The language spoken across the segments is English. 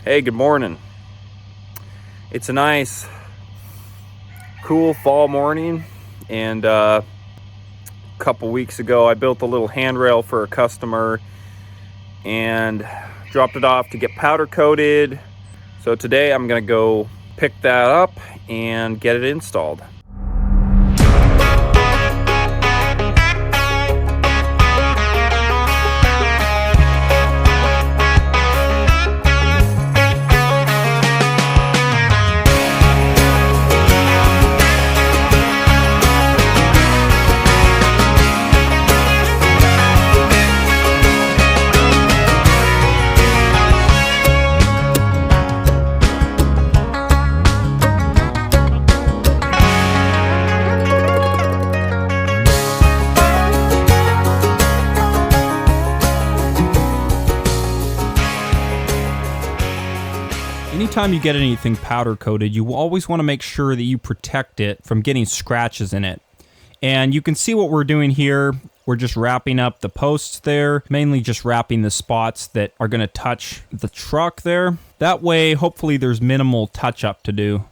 Hey, good morning. It's a nice, cool fall morning, and a couple weeks ago I built a little handrail for a customer and dropped it off to get powder coated. So today I'm gonna go pick that up and get it installed. Anytime you get anything powder coated, you always want to make sure that you protect it from getting scratches in it. And you can see what we're doing here. We're just wrapping up the posts there, mainly just wrapping the spots that are going to touch the truck there. That way, hopefully there's minimal touch up to do.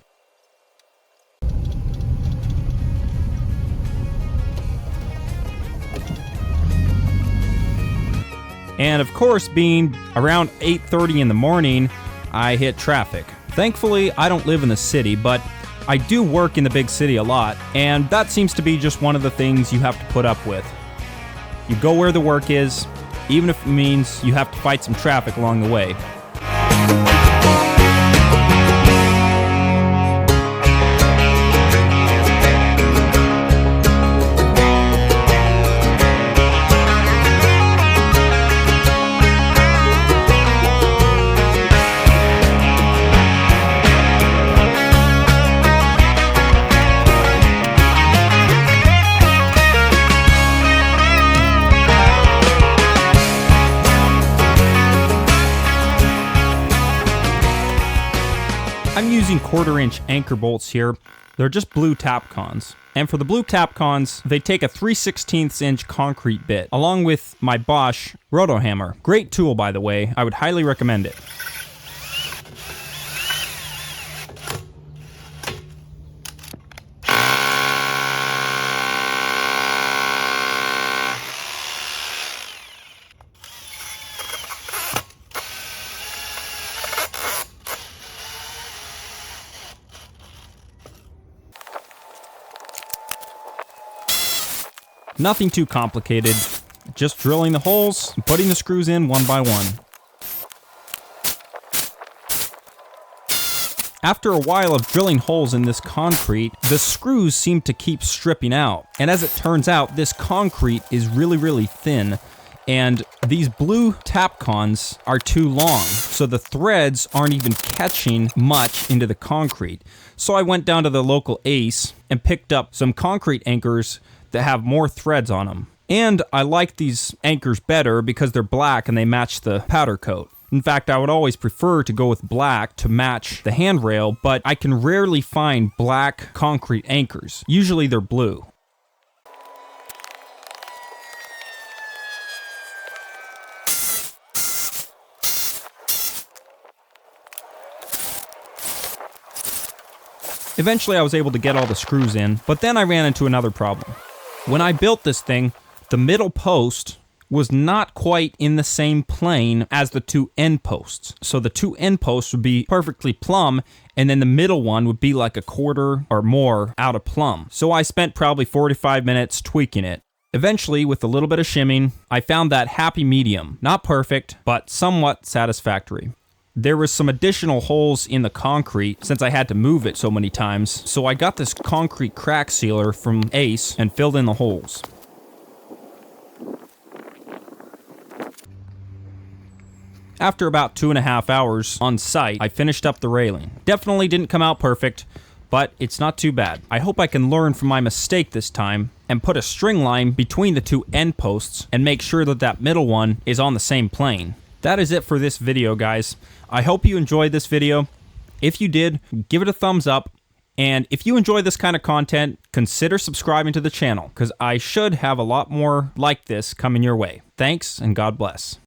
And of course, being around 8:30 in the morning, I hit traffic. Thankfully, I don't live in the city, but I do work in the big city a lot, and that seems to be just one of the things you have to put up with. You go where the work is, even if it means you have to fight some traffic along the way. I'm using 1/4-inch anchor bolts here. They're just blue Tapcons. And for the blue Tapcons, they take a 3/16-inch concrete bit, along with my Bosch roto hammer. Great tool, by the way. I would highly recommend it. Nothing too complicated, just drilling the holes and putting the screws in one by one. After a while of drilling holes in this concrete, the screws seem to keep stripping out. And as it turns out, this concrete is really thin, and these blue Tapcons are too long, so the threads aren't even catching much into the concrete. So I went down to the local Ace and picked up some concrete anchors that have more threads on them. And I like these anchors better because they're black and they match the powder coat. In fact, I would always prefer to go with black to match the handrail, but I can rarely find black concrete anchors. Usually they're blue. Eventually I was able to get all the screws in, but then I ran into another problem. When I built this thing, the middle post was not quite in the same plane as the two end posts. So the two end posts would be perfectly plumb, and then the middle one would be like a 1/4 or more out of plumb. So I spent probably 45 minutes tweaking it. Eventually, with a little bit of shimming, I found that happy medium. Not perfect, but somewhat satisfactory. There was some additional holes in the concrete since I had to move it so many times, so I got this concrete crack sealer from Ace and filled in the holes. After about 2.5 hours on site, I finished up the railing. Definitely didn't come out perfect, but it's not too bad. I hope I can learn from my mistake this time and put a string line between the two end posts and make sure that that middle one is on the same plane. That is it for this video, guys. I hope you enjoyed this video. If you did, give it a thumbs up. And if you enjoy this kind of content, consider subscribing to the channel, because I should have a lot more like this coming your way. Thanks, and God bless.